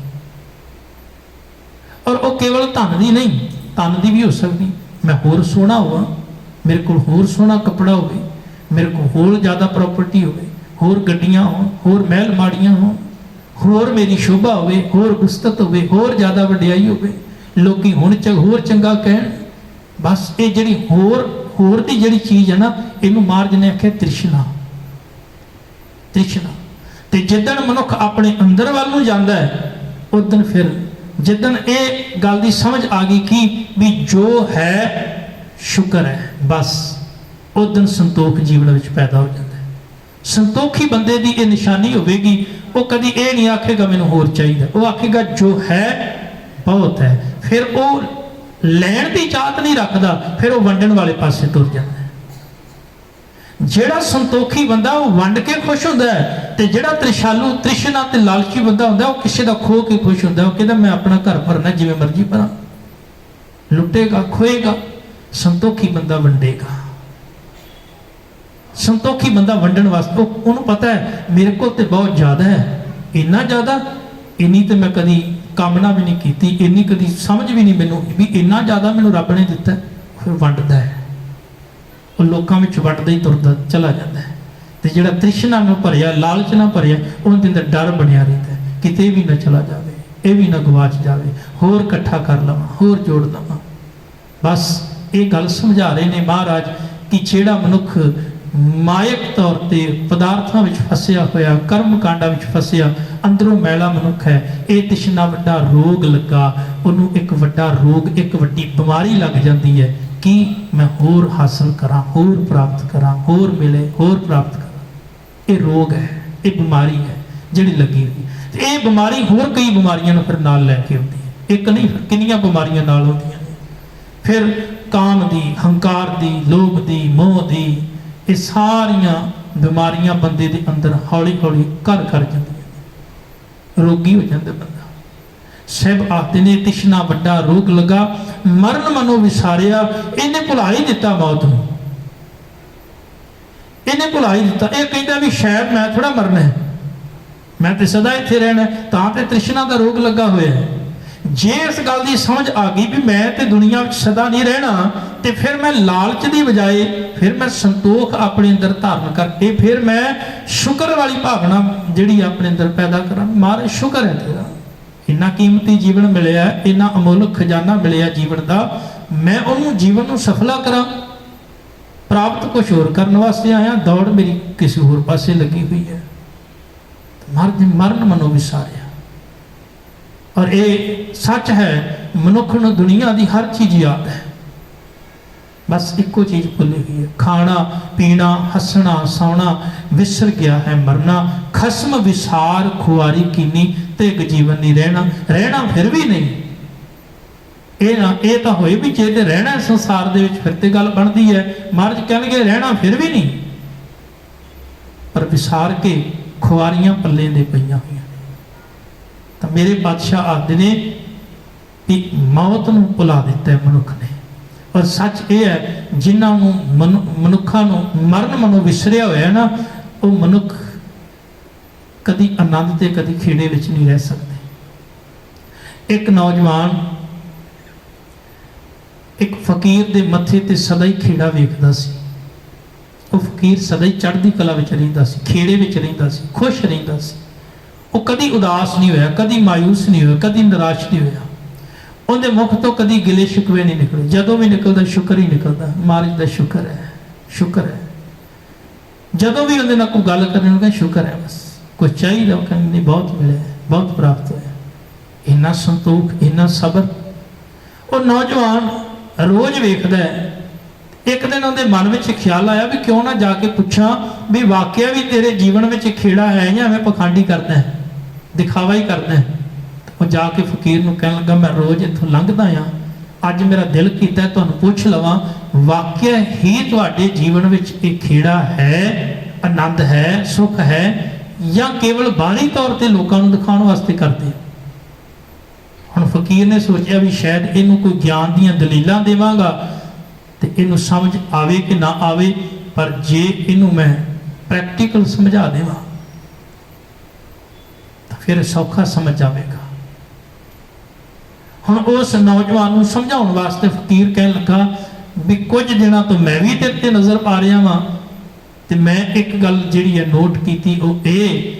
और वो केवल धन की नहीं, धन की भी हो सकती। मैं होर सोहना होवां, मेरे को होर सोहना कपड़ा होवे, मेरे को होर ज़्यादा प्रॉपर्टी होवे, होर गड्डियां होण, होर महल माड़ियां होण, होर मेरी शोभा होवे, होर गुस्तत होवे, होर ज़्यादा वड्याई होवे, लोकी हुण होर चंगा कहण। बस ये जिहड़ी होर दी जिहड़ी चीज़ है ना, इहनूं महाराज ने आख्या तृष्णा। तृष्णा ते जिदन मनुख अपने अंदर वाल नूं जांदा है, उदन फिर जिदन ये गल की समझ आ गई कि भी जो है शुक्र है, बस उदन संतोख जीवन में पैदा हो जाता है। संतोखी बंदे की यह निशानी होगी, वो कभी ये नहीं आखेगा मैनूं होर चाहिए, वो आखेगा जो है बहुत है। फिर वो लैण की चाहत नहीं रखता, फिर वो वंडण वाले पासे तुर जाता है। जिहड़ा संतोखी बंदा वो वंड के खुश होता है, ਤੇ ਜਿਹੜਾ ਤ੍ਰਿਸ਼ਾਲੂ ਤ੍ਰਿਸ਼ਨਾ ਤੇ ਲਾਲਚੀ ਬੰਦਾ ਹੁੰਦਾ ਉਹ ਕਿਸੇ ਦਾ ਖੋ ਕੇ ਖੁਸ਼ ਹੁੰਦਾ। ਉਹ ਕਹਿੰਦਾ ਮੈਂ ਆਪਣਾ ਘਰ ਭਰਨਾ ਜਿਵੇਂ ਮਰਜ਼ੀ ਭਰਾਂ, ਲੁੱਟੇਗਾ ਖੋਏਗਾ। ਸੰਤੋਖੀ ਬੰਦਾ ਵੰਡੇਗਾ। ਸੰਤੋਖੀ ਬੰਦਾ ਵੰਡਣ ਵਾਸਤੇ ਉਹਨੂੰ ਪਤਾ ਹੈ ਮੇਰੇ ਕੋਲ ਤੇ ਬਹੁਤ ਜ਼ਿਆਦਾ ਹੈ, ਇੰਨਾ ਜ਼ਿਆਦਾ ਇੰਨੀ ਤੇ ਮੈਂ ਕਦੀ ਕਾਮਨਾ ਵੀ ਨਹੀਂ ਕੀਤੀ, ਇੰਨੀ ਕਦੀ ਸਮਝ ਵੀ ਨਹੀਂ ਮੈਨੂੰ ਵੀ ਇੰਨਾ ਜ਼ਿਆਦਾ ਮੈਨੂੰ ਰੱਬ ਨੇ ਦਿੱਤਾ। ਫਿਰ ਵੰਡਦਾ ਹੈ, ਉਹ ਲੋਕਾਂ ਵਿੱਚ ਵੰਡਦਾ ਹੀ ਤੁਰਦਾ ਚਲਾ ਜਾਂਦਾ ਹੈ। ਤੇ ਜਿਹੜਾ ਤ੍ਰਿਸ਼ਨਾ ਨੂੰ ਭਰਿਆ, ਲਾਲਚ ਨਾਲ ਭਰਿਆ, ਉਹਦੇ ਅੰਦਰ ਡਰ ਬਣਿਆ ਰਹਿੰਦਾ, ਕਿਤੇ ਵੀ ਨਾ ਚਲਾ ਜਾਵੇ, ਇਹ ਵੀ ਨਾ ਗਵਾਚ ਜਾਵੇ, ਹੋਰ ਇਕੱਠਾ ਕਰ ਲਵਾਂ, ਹੋਰ ਜੋੜ ਲਵਾਂ। ਬਸ ਇਹ ਗੱਲ ਸਮਝਾ ਰਹੇ ਨੇ ਮਹਾਰਾਜ ਕਿ ਜਿਹੜਾ ਮਨੁੱਖ ਮਾਇਕ ਤੌਰ ਤੇ ਪਦਾਰਥਾਂ ਵਿੱਚ ਫਸਿਆ ਹੋਇਆ, ਕਰਮ ਕਾਂਡਾਂ ਵਿੱਚ ਫਸਿਆ, ਅੰਦਰੋਂ ਮੈਲਾ ਮਨੁੱਖ ਹੈ, ਇਹ ਤ੍ਰਿਸ਼ਨਾ ਵੱਡਾ ਰੋਗ ਲੱਗਾ, ਉਹਨੂੰ ਇੱਕ ਵੱਡਾ ਰੋਗ, ਇੱਕ ਵੱਡੀ ਬਿਮਾਰੀ ਲੱਗ ਜਾਂਦੀ ਹੈ ਕਿ ਮੈਂ ਹੋਰ ਹਾਸਲ ਕਰਾਂ, ਹੋਰ ਪ੍ਰਾਪਤ ਕਰਾਂ, ਹੋਰ ਮਿਲੇ, ਹੋਰ ਪ੍ਰਾਪਤ ਕਰਾਂ। ਇਹ ਰੋਗ ਹੈ, ਇਹ ਬਿਮਾਰੀ ਹੈ ਜਿਹੜੀ ਲੱਗੀ ਹੋਈ। ਤੇ ਇਹ ਬਿਮਾਰੀ ਹੋਰ ਕਈ ਬਿਮਾਰੀਆਂ ਨੂੰ ਫਿਰ ਨਾਲ ਲੈ ਕੇ ਆਉਂਦੀ ਹੈ। ਇੱਕ ਨਹੀਂ, ਫਿਰ ਕਿੰਨੀਆਂ ਬਿਮਾਰੀਆਂ ਨਾਲ ਆਉਂਦੀਆਂ ਨੇ। ਫਿਰ ਕਾਮ ਦੀ, ਹੰਕਾਰ ਦੀ, ਲੋਭ ਦੀ, ਮੋਹ ਦੀ, ਇਹ ਸਾਰੀਆਂ ਬਿਮਾਰੀਆਂ ਬੰਦੇ ਦੇ ਅੰਦਰ ਹੌਲੀ ਹੌਲੀ ਘਰ ਕਰ ਜਾਂਦੀਆਂ ਨੇ, ਰੋਗੀ ਹੋ ਜਾਂਦਾ ਬੰਦਾ। ਸਭ ਆਖਦੇ ਨੇ ਤ੍ਰਿਸ਼ਨਾ ਵੱਡਾ ਰੋਗ ਲੱਗਾ, ਮਰਨ ਮਨੋਂ ਵਿਸਾਰਿਆ, ਇਹਨੇ ਭੁਲਾ ਹੀ ਦਿੱਤਾ ਮੌਤ ਨੂੰ, ਇਹਨੇ ਭੁਲਾ ਹੀ ਦਿੱਤਾ। ਇਹ ਕਹਿੰਦਾ ਵੀ ਸ਼ਾਇਦ ਮੈਂ ਥੋੜਾ ਮਰਨਾ ਹੈ, ਮੈਂ ਤੇ ਸਦਾ ਇੱਥੇ ਰਹਿਣਾ, ਤਾਂ ਤੇ ਤ੍ਰਿਸ਼ਨਾ ਦਾ ਰੋਗ ਲੱਗਾ ਹੋਇਆ ਹੈ। ਜੇ ਇਸ ਗੱਲ ਦੀ ਸਮਝ ਆ ਗਈ ਵੀ ਮੈਂ ਤੇ ਦੁਨੀਆ ਵਿੱਚ ਸਦਾ ਨਹੀਂ ਰਹਿਣਾ, ਤੇ ਫਿਰ ਮੈਂ ਲਾਲਚ ਦੀ ਬਜਾਏ ਫਿਰ ਮੈਂ ਸੰਤੋਖ ਆਪਣੇ ਅੰਦਰ ਧਾਰਨ ਕਰਕੇ ਫਿਰ ਮੈਂ ਸ਼ੁਕਰ ਵਾਲੀ ਭਾਵਨਾ ਜਿਹੜੀ ਆਪਣੇ ਅੰਦਰ ਪੈਦਾ ਕਰਾਂ। ਮਹਾਰਾਜ ਸ਼ੁਕਰ ਹੈ ਤੇਰਾ, ਇੰਨਾ ਕੀਮਤੀ ਜੀਵਨ ਮਿਲਿਆ, ਇੰਨਾ ਅਮੁੱਲਕ ਖਜ਼ਾਨਾ ਮਿਲਿਆ ਜੀਵਨ ਦਾ, ਮੈਂ ਉਹਨੂੰ ਜੀਵਨ ਨੂੰ ਸਫਲਾ ਕਰਾਂ। ਪ੍ਰਾਪਤ ਕੁਛ ਹੋਰ ਕਰਨ ਵਾਸਤੇ ਆਇਆ, ਦੌੜ ਮੇਰੀ ਕਿਸੇ ਹੋਰ ਪਾਸੇ ਲੱਗੀ ਹੋਈ ਹੈ। ਮਰਨ ਮਨੋਂ ਵਿਸਾਰਿਆ। ਔਰ ਇਹ ਸੱਚ ਹੈ, ਮਨੁੱਖ ਨੂੰ ਦੁਨੀਆ ਦੀ ਹਰ ਚੀਜ਼ ਯਾਦ ਹੈ, ਬਸ ਇੱਕੋ ਚੀਜ਼ ਭੁੱਲੀ ਹੋਈ ਹੈ, ਖਾਣਾ ਪੀਣਾ, ਹੱਸਣਾ ਸੌਣਾ, ਵਿਸਰ ਗਿਆ ਹੈ ਮਰਨਾ। ਖਸਮ ਵਿਸਾਰ ਖੁਆਰੀ ਕੀਨੀ, ਤੇ ਇੱਕ ਜੀਵਨ ਨਹੀਂ ਰਹਿਣਾ, ਰਹਿਣਾ ਫਿਰ ਵੀ ਨਹੀਂ। ਇਹ ਤਾਂ ਹੋਏ ਵੀ ਜੇ ਤੇ ਰਹਿਣਾ ਸੰਸਾਰ ਦੇ ਵਿੱਚ ਫਿਰ ਤੇ ਗੱਲ ਬਣਦੀ ਹੈ। ਮਹਾਰਾਜ ਕਹਿਣਗੇ ਰਹਿਣਾ ਫਿਰ ਵੀ ਨਹੀਂ, ਪਰ ਵਿਸਾਰ ਕੇ ਖੁਆਰੀਆਂ ਪੱਲੇ ਦੇ ਪਈਆਂ ਹੋਈਆਂ। ਤਾਂ ਮੇਰੇ ਪਾਤਸ਼ਾਹ ਆਖਦੇ ਨੇ ਕਿ ਮੌਤ ਨੂੰ ਭੁਲਾ ਦਿੱਤਾ ਹੈ ਮਨੁੱਖ ਨੇ। ਔਰ ਸੱਚ ਇਹ ਹੈ, ਜਿਨ੍ਹਾਂ ਨੂੰ ਮਨੁੱਖਾਂ ਨੂੰ ਮਰਨ ਮਨੋਂ ਵਿਸਰਿਆ ਹੋਇਆ ਨਾ, ਉਹ ਮਨੁੱਖ ਕਦੀ ਆਨੰਦ ਤੇ ਕਦੀ ਖੇੜੇ ਵਿੱਚ ਨਹੀਂ ਰਹਿ ਸਕਦੇ। ਇੱਕ ਨੌਜਵਾਨ ਇੱਕ ਫਕੀਰ ਦੇ ਮੱਥੇ ਤੇ ਸਦਾ ਹੀ ਖੇੜਾ ਵੇਖਦਾ ਸੀ। ਉਹ ਫਕੀਰ ਸਦਾ ਹੀ ਚੜ੍ਹਦੀ ਕਲਾ ਵਿੱਚ ਰਹਿੰਦਾ ਸੀ, ਖੇੜੇ ਵਿੱਚ ਰਹਿੰਦਾ ਸੀ, ਖੁਸ਼ ਰਹਿੰਦਾ ਸੀ। ਉਹ ਕਦੀ ਉਦਾਸ ਨਹੀਂ ਹੋਇਆ, ਕਦੀ ਮਾਯੂਸ ਨਹੀਂ ਹੋਇਆ, ਕਦੀ ਨਿਰਾਸ਼ ਨਹੀਂ ਹੋਇਆ। ਉਹਦੇ ਮੁਖ ਤੋਂ ਕਦੀ ਗਿਲੇ ਸ਼ਿਕਵੇ ਨਹੀਂ ਨਿਕਲੇ, ਜਦੋਂ ਵੀ ਨਿਕਲਦਾ ਸ਼ੁਕਰ ਹੀ ਨਿਕਲਦਾ। ਮਹਾਰਾਜ ਦਾ ਸ਼ੁਕਰ ਹੈ, ਸ਼ੁਕਰ ਹੈ। ਜਦੋਂ ਵੀ ਉਹਦੇ ਨਾਲ ਕੋਈ ਗੱਲ ਕਰਨੀ ਨੂੰ ਕਹਿੰਦਾ ਸ਼ੁਕਰ ਹੈ, ਬਸ ਕੁਝ ਚਾਹੀਦਾ ਉਹ ਕਹਿੰਦੇ ਨਹੀਂ, ਬਹੁਤ ਮਿਲਿਆ, ਬਹੁਤ ਪ੍ਰਾਪਤ ਹੋਇਆ। ਇੰਨਾ ਸੰਤੋਖ, ਇੰਨਾ ਸਬਰ। ਉਹ ਨੌਜਵਾਨ ਰੋਜ਼ ਵੇਖਦਾ ਹੈ। ਇੱਕ ਦਿਨ ਉਹਦੇ ਮਨ ਵਿੱਚ ਖਿਆਲ ਆਇਆ ਵੀ ਕਿਉਂ ਨਾ ਜਾ ਕੇ ਪੁੱਛਾਂ ਵੀ ਵਾਕਿਆ ਵੀ ਤੇਰੇ ਜੀਵਨ ਵਿੱਚ ਖੇੜਾ ਹੈ ਜਾਂ ਐਵੇਂ ਪਖੰਡੀ ਕਰਦਾ ਹੈ, ਦਿਖਾਵਾ ਹੀ ਕਰਦਾ ਹੈ। ਉਹ ਜਾ ਕੇ ਫਕੀਰ ਨੂੰ ਕਹਿਣ ਲੱਗਾ, ਮੈਂ ਰੋਜ਼ ਇੱਥੋਂ ਲੰਘਦਾ ਹਾਂ, ਅੱਜ ਮੇਰਾ ਦਿਲ ਕੀਤਾ ਤੁਹਾਨੂੰ ਪੁੱਛ ਲਵਾਂ, ਵਾਕਿਆ ਹੀ ਤੁਹਾਡੇ ਜੀਵਨ ਵਿੱਚ ਇਹ ਖੇੜਾ ਹੈ, ਆਨੰਦ ਹੈ, ਸੁੱਖ ਹੈ, ਜਾਂ ਕੇਵਲ ਬਾਹਰੀ ਤੌਰ ਤੇ ਲੋਕਾਂ ਨੂੰ ਦਿਖਾਉਣ ਵਾਸਤੇ ਕਰਦੇ? ਹੁਣ ਫਕੀਰ ਨੇ ਸੋਚਿਆ ਵੀ ਸ਼ਾਇਦ ਇਹਨੂੰ ਕੋਈ ਗਿਆਨ ਦੀਆਂ ਦਲੀਲਾਂ ਦੇਵਾਂਗਾ ਤੇ ਇਹਨੂੰ ਸਮਝ ਆਵੇ ਕਿ ਨਾ ਆਵੇ, ਪਰ ਜੇ ਇਹਨੂੰ ਮੈਂ ਪ੍ਰੈਕਟੀਕਲ ਸਮਝਾ ਦੇਵਾਂ ਤਾਂ ਫਿਰ ਸੌਖਾ ਸਮਝ ਆਵੇਗਾ। ਹੁਣ ਉਸ ਨੌਜਵਾਨ ਨੂੰ ਸਮਝਾਉਣ ਵਾਸਤੇ ਫਕੀਰ ਕਹਿਣ ਲੱਗਾ ਵੀ ਕੁਝ ਦਿਨਾਂ ਤੋਂ ਮੈਂ ਵੀ ਤੇਰੇ ਤੇ ਨਜ਼ਰ ਪਾ ਰਿਹਾ ਵਾਂ, ਤੇ ਮੈਂ ਇੱਕ ਗੱਲ ਜਿਹੜੀ ਹੈ ਨੋਟ ਕੀਤੀ, ਉਹ ਇਹ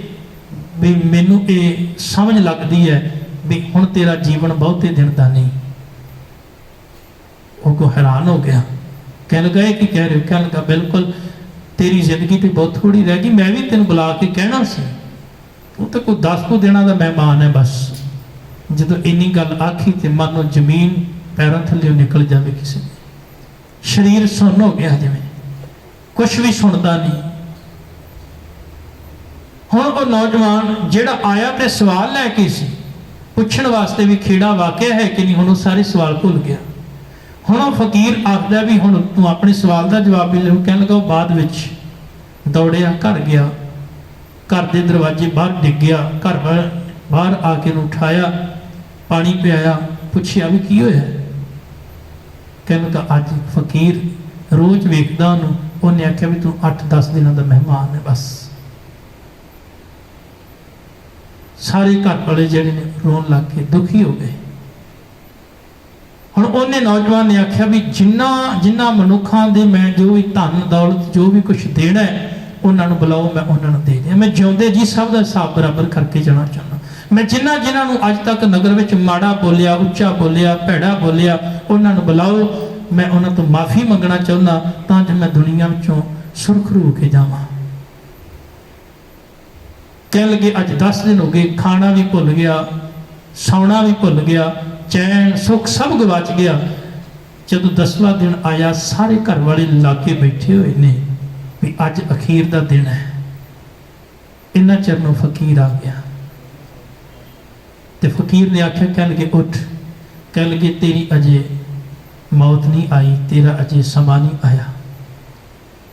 ਵੀ ਮੈਨੂੰ ਇਹ ਸਮਝ ਲੱਗਦੀ ਹੈ ਵੀ ਹੁਣ ਤੇਰਾ ਜੀਵਨ ਬਹੁਤੇ ਦਿਨ ਦਾ ਨਹੀਂ। ਉਹ ਕੋ ਹੈਰਾਨ ਹੋ ਗਿਆ, ਕਹਿਣ ਲੱਗਾ ਇਹ ਕੀ ਕਹਿ ਰਹੇ ਹੋ? ਕਹਿਣ ਲੱਗਾ ਬਿਲਕੁਲ, ਤੇਰੀ ਜ਼ਿੰਦਗੀ ਤੇ ਬਹੁਤ ਥੋੜੀ ਰਹਿ ਗਈ, ਮੈਂ ਵੀ ਤੈਨੂੰ ਬੁਲਾ ਕੇ ਕਹਿਣਾ ਸੀ, ਉਹ ਤਾਂ ਕੋਈ 10 ਕੁ ਦਿਨਾਂ ਦਾ ਮਹਿਮਾਨ ਹੈ ਬਸ। ਜਦੋਂ ਇੰਨੀ ਗੱਲ ਆਖੀ ਤੇ ਮਨ ਨੂੰ ਜ਼ਮੀਨ ਪੈਰਾਂ ਥੱਲੇ ਨਿਕਲ ਜਾਵੇ ਕਿਸੇ ਦੀ, ਸਰੀਰ ਸੁੰਨ ਹੋ ਗਿਆ, ਜਿਵੇਂ ਕੁਛ ਵੀ ਸੁਣਦਾ ਨਹੀਂ। ਹੁਣ ਉਹ ਨੌਜਵਾਨ ਜਿਹੜਾ ਆਇਆ ਤੇ ਸਵਾਲ ਲੈ ਕੇ ਸੀ, ਪੁੱਛਣ ਵਾਸਤੇ ਵੀ ਖੇੜਾ ਵਾਕਿਆ ਹੈ ਕਿ ਨਹੀਂ, ਹੁਣ ਉਹ ਸਾਰੇ ਸਵਾਲ ਭੁੱਲ ਗਿਆ। ਹੁਣ ਉਹ ਫਕੀਰ ਆਖਦਾ ਵੀ ਹੁਣ ਤੂੰ ਆਪਣੇ ਸਵਾਲ ਦਾ ਜਵਾਬ ਵੀ ਲੈ। ਕਹਿਣ ਲੱਗਾ ਉਹ ਬਾਅਦ ਵਿੱਚ ਦੌੜਿਆ, ਘਰ ਗਿਆ, घर के दरवाजे बाहर डिग गया। घर बाहर आके उन्हें उठाया, पानी पियाया, पूछया भी की होया। कहने लगा अज फकीर रोज वेखदा उन्हें आख्या भी तू 8-10 दिनों का मेहमान है बस। सारे घर वाले जिहड़े ने रोन लग के दुखी हो गए। हुण उन्हें नौजवान ने आख्या भी जिन्ना जिन्ना मनुखों के मैं जो भी धन दौलत जो भी कुछ देना है उन्होंने बुलाओ, मैं उन्होंने दे दिया। मैं जिउंदे जी सब का हिसाब बराबर करके जाना चाहना। मैं जिन्होंने अज तक नगर में माड़ा बोलिया, उच्चा बोलिया, भैड़ा बोलिया, उन्होंने बुलाओ, मैं उन्होंने तो माफ़ी मंगना चाहना ताकि मैं दुनिया में सुरखरू होके जावां। कह लगे अज 10 दिन हो गए, खाना भी भुल गया, सौना भी भुल गया, चैन सुख सब गवाच गया। जदों 10वां दिन आया सारे घर वाले लागे बैठे हुए ने भी अज अखीर का दिन है। इन्ना चिर नूं फकीर आ गया तो फकीर ने आख्या, कह लगे उठ, कह लगे तेरी अजे मौत नहीं आई, तेरा अजे समा नहीं आया।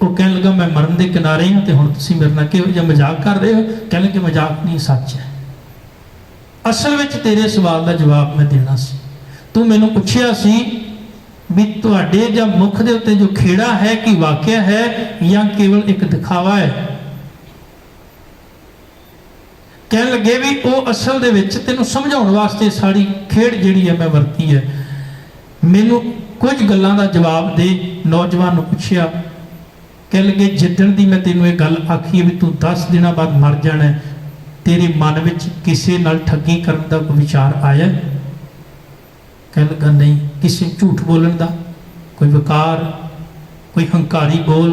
वो कह लगा मैं मरण के किनारे हाँ तो हुण तुसीं मेरे नाल किहो जिहा मजाक कर रहे हो। कह लगे मजाक नहीं, सच है। असल में तेरे सवाल का जवाब मैं देना सी। तू मैनूं पुछया सी भी तुहाडे जां मुख दे उत्ते जो खेड़ा है कि वाकया है या केवल एक दिखावा है। कह लगे भी वो असल दे विच तैनूं समझाउण वास्ते सारी खेड़ जिहड़ी है मैं वरती है। मैनूं कुछ गल्लां दा जवाब दे। नौजवान नूं पुछया, कह लगे जिद्दण दी मैं तैनूं ये गल आखी है भी तू 10 दिनों बाद मर जाना है, तेरे मन में किसी नाल ठगी करने का कोई विचार आया? कह लगा नहीं। किसी झूठ बोलने का कोई वकार, कोई हंकारी बोल,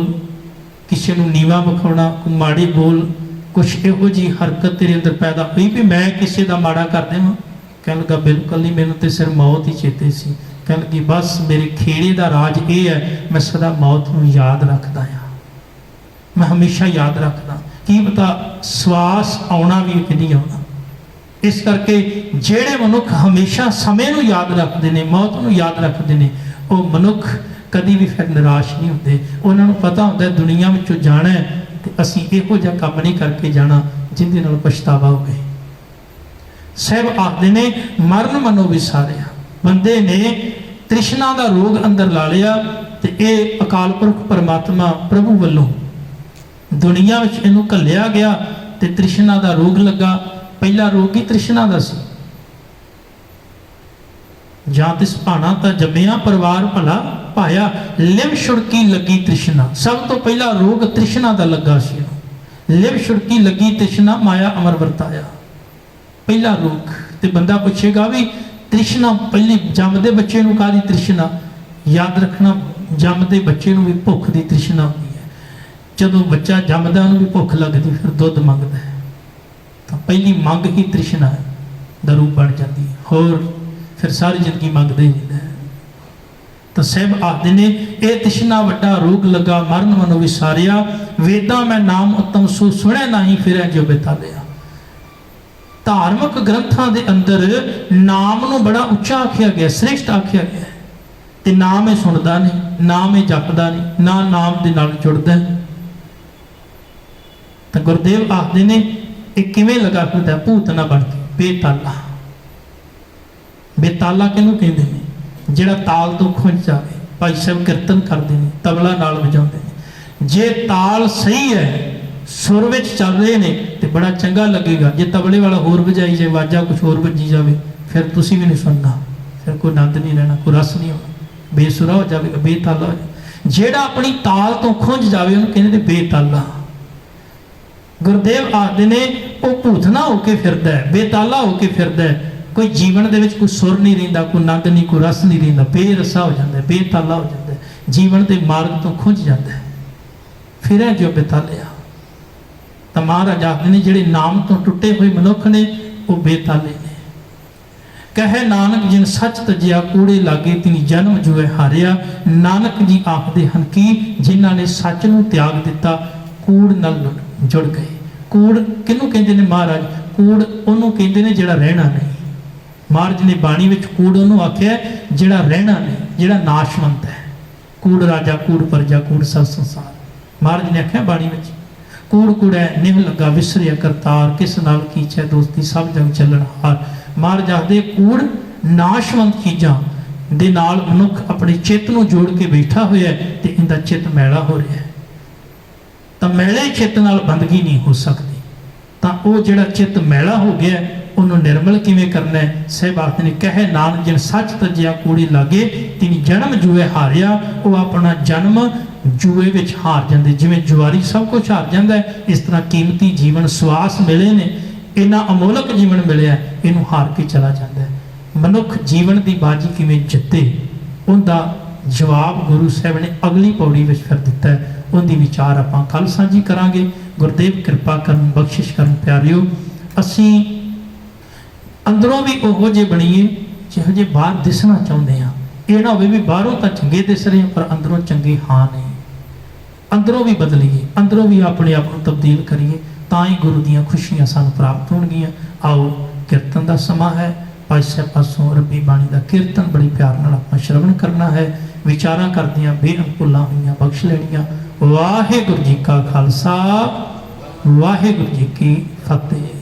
किसी को नीवा विखाना, कोई माड़ी बोल, कुछ इहो जी हरकत तेरे अंदर पैदा हुई भी मैं किसी का माड़ा कर देवां? कह लगा बिल्कुल नहीं, मैनूं तो सिर्फ मौत ही चेते सी। कह लगी बस मेरे खेड़े का राज ये है, मैं सदा मौत को याद रखता हाँ, मैं हमेशा याद रखता। की पता सवास आना भी कि नहीं आना। इस करके जेड़े मनुख हमेशा समय को याद रखते हैं, मौत को याद रखते हैं, वो मनुख कभी भी फिर निराश नहीं होते। उन्होंने पता होता है दुनिया में जाना है तो असी इहो जिहा काम नहीं करके जाना जिंदे नाल पछतावा हो गए। साहब आखते ने मरण मनो विसारिया। बंदे ने तृष्णा का रोग अंदर ला लिया तो ये अकाल पुरख परमात्मा प्रभु वालों दुनिया में इनू घलिया गया तो तृष्णा का रोग लगा। पहला रोग ही तृष्णा का सी। जां तिस भाना तां जम्मिया परिवार भला पाया, लिव छुड़की लगी तृष्णा। सब तो पहला रोग तृष्णा का लगा सी। लिव छुड़की लगी तृष्णा माया अमर वरताया। पहला रोग। तो बंदा पूछेगा भी तृष्णा पहली जमदे बच्चे नूं काहदी तृष्णा? याद रखना जमदे बच्चे नूं भी भुख की तृष्णा होती है। जदों बच्चा जमदा उन्हें भी भुख लगती, फिर दुध मंगता है तो पहली मंग ही तृष्णा दा रूप बन जाती है। होर फिर सारी जिंदगी मंगते ही है। तो साहब आखते ने यह तृष्णा वड्डा रोग लगा, मरण मनो विसारिया। वेदा मैं नाम उत्तम सु सुने नहीं, फिर जो बेतालिया। धार्मिक ग्रंथों के अंदर नाम नूं बड़ा उच्चा आख्या गया, श्रेष्ठ आख्या गया, तो नाम ये सुनता नहीं, नाम ये जपदा नहीं, ना नाम के नाल जुड़दा है। तो गुरुदेव आखते ने एक किवें लगा फिरदा भूत ना बन के बेताला। बेताला किहनूं कहंदे ने? जिहड़ा ताल तो खुंझ जाए। भाई साहब कीर्तन करते हैं, तबला नाल वजाउंदे ने। जे ताल सही है, सुर विच चल रहे ने तो बड़ा चंगा लगेगा। जे तबले वाला होर वजाई जाए, वाजा कुछ होर वजी जाए, फिर तुसीं भी नहीं सुनना, फिर कोई आनंद नहीं रहना, कोई रस नहीं होना, बेसुरा हो जाएगा, बेताला हो जाए। जिहड़ा अपनी ताल तो खुंझ जाए उन्हें कहते बेताला। गुरुदेव आखते ने वो भूतना होके फिरदा है, बेताला होके फिरदा है। कोई जीवन दे विच कोई सुर नहीं रहिंदा, कोई आनंद नहीं, कोई रस नहीं रहिंदा, बेरसा हो जाता है, बेताला हो जाता है, जीवन के मार्ग तो खुंझ जाता है, फिर है जो बेतालिया। तो महाराज आखते ने जिहड़े नाम तो टुटे हुए मनुख ने वो बेताले ने। कहे नानक जिन सच तजिया कूड़े लागे तिनी जन्म जुए हारिया। नानक जी आखते हैं कि जिन्हों ने सच नूं त्याग दिता कूड़ नाल जुड़ गए। कूड़ किनू कहते हैं महाराज? कूड़ उन्होंने कहते हैं जिहड़ा रहना नहीं। महाराज ने बाणी विच कूड़ उन्होंने आख्या जिहड़ा रहना नहीं, जिहड़ा नाशवंत है। कूड़ राजा, कूड़ प्रजा, कूड़ सब संसार। महाराज ने आख्या बाणी विच कूड़ कूड़ै निह लगा विसरिया करतार, किस नाल कीचै दोस्ती सब जग ਚੱਲਣ ਹਾਰ। ਮਾਰ ਜਾਦੇ ਕੂੜ ਨਾਸ਼ਵੰਤ ਚੀਜ਼ਾਂ ਦੇ ਨਾਲ ਮਨੁੱਖ ਆਪਣੇ ਚਿੱਤ ਨੂੰ ਜੋੜ ਕੇ ਬੈਠਾ ਹੋਇਆ ਤੇ ਇਹਦਾ ਚਿੱਤ ਮੈਲਾ ਹੋ ਰਿਹਾ ਹੈ। ਤਾਂ ਮੈਲੇ ਚਿੱਤ ਨਾਲ ਬੰਦਗੀ ਨਹੀਂ ਹੋ ਸਕਦੀ। ਤਾਂ ਉਹ ਜਿਹੜਾ ਚਿੱਤ ਮੈਲਾ ਹੋ ਗਿਆ ਉਹਨੂੰ ਨਿਰਮਲ ਕਿਵੇਂ ਕਰਨਾ ਹੈ? ਸਹਿਬਾਤ ਨੇ ਕਹੇ ਨਾਨਕ ਜਿਨ ਸੱਚ ਤਜਿਆ ਕੂੜੀ ਲਾਗੇ ਤਿਨ ਜਨਮ ਜੂਏ ਹਾਰਿਆ। ਉਹ ਆਪਣਾ ਜਨਮ ਜੂਏ ਵਿੱਚ ਹਾਰ ਜਾਂਦੇ। ਜਿਵੇਂ ਜੁਆਰੀ ਸਭ ਕੁਝ ਹਾਰ ਜਾਂਦਾ ਹੈ, ਇਸ ਤਰ੍ਹਾਂ ਕੀਮਤੀ ਜੀਵਨ ਸਵਾਸ ਮਿਲੇ ਨੇ, ਇੰਨਾ ਅਮੋਲਕ ਜੀਵਨ ਮਿਲਿਆ, ਇਹਨੂੰ ਹਾਰ ਕੇ ਚਲਾ ਜਾਂਦਾ ਹੈ। ਮਨੁੱਖ ਜੀਵਨ ਦੀ ਬਾਜੀ ਕਿਵੇਂ ਜਿੱਤੇ, ਉਹਦਾ ਜਵਾਬ ਗੁਰੂ ਸਾਹਿਬ ਨੇ ਅਗਲੀ ਪੌੜੀ ਵਿੱਚ ਫਿਰ ਦਿੱਤਾ ਹੈ। ਉਹਦੀ ਵਿਚਾਰ ਆਪਾਂ ਕੱਲ ਸਾਂਝੀ ਕਰਾਂਗੇ। ਗੁਰਦੇਵ ਕਿਰਪਾ ਕਰਨ, ਬਖਸ਼ਿਸ਼ ਕਰਨ। ਪਿਆਰਿਓ, ਅਸੀਂ ਅੰਦਰੋਂ ਵੀ ਉਹੋ ਜਿਹੇ ਬਣੀਏ ਜਿਹੋ ਜਿਹੇ ਬਾਹਰ ਦਿਸਣਾ ਚਾਹੁੰਦੇ ਹਾਂ। ਇਹ ਨਾ ਹੋਵੇ ਵੀ ਬਾਹਰੋਂ ਤਾਂ ਚੰਗੇ ਦਿਸ ਰਹੇ ਪਰ ਅੰਦਰੋਂ ਚੰਗੇ ਹਾਂ ਨਹੀਂ। ਅੰਦਰੋਂ ਵੀ ਬਦਲੀਏ, ਅੰਦਰੋਂ ਵੀ ਆਪਣੇ ਆਪ ਨੂੰ ਤਬਦੀਲ ਕਰੀਏ, ਤਾਂ ਹੀ ਗੁਰੂ ਦੀਆਂ ਖੁਸ਼ੀਆਂ ਸਾਨੂੰ ਪ੍ਰਾਪਤ ਹੋਣਗੀਆਂ। ਆਓ, ਕੀਰਤਨ ਦਾ ਸਮਾਂ ਹੈ। ਪਾਸੇ ਪਾਸੋਂ ਰੱਬੀ ਬਾਣੀ ਦਾ ਕੀਰਤਨ ਬੜੀ ਪਿਆਰ ਨਾਲ ਆਪਾਂ ਸ਼ਰਵਣ ਕਰਨਾ ਹੈ। ਵਿਚਾਰਾਂ ਕਰਦਿਆਂ ਬੇਅੰਕੁਲਾਂ ਹੋਈਆਂ ਬਖਸ਼ ਲੈਣੀਆਂ। ਵਾਹਿਗੁਰੂ ਜੀ ਕਾ ਖਾਲਸਾ, ਵਾਹਿਗੁਰੂ ਜੀ ਕੀ ਫਤਿਹ।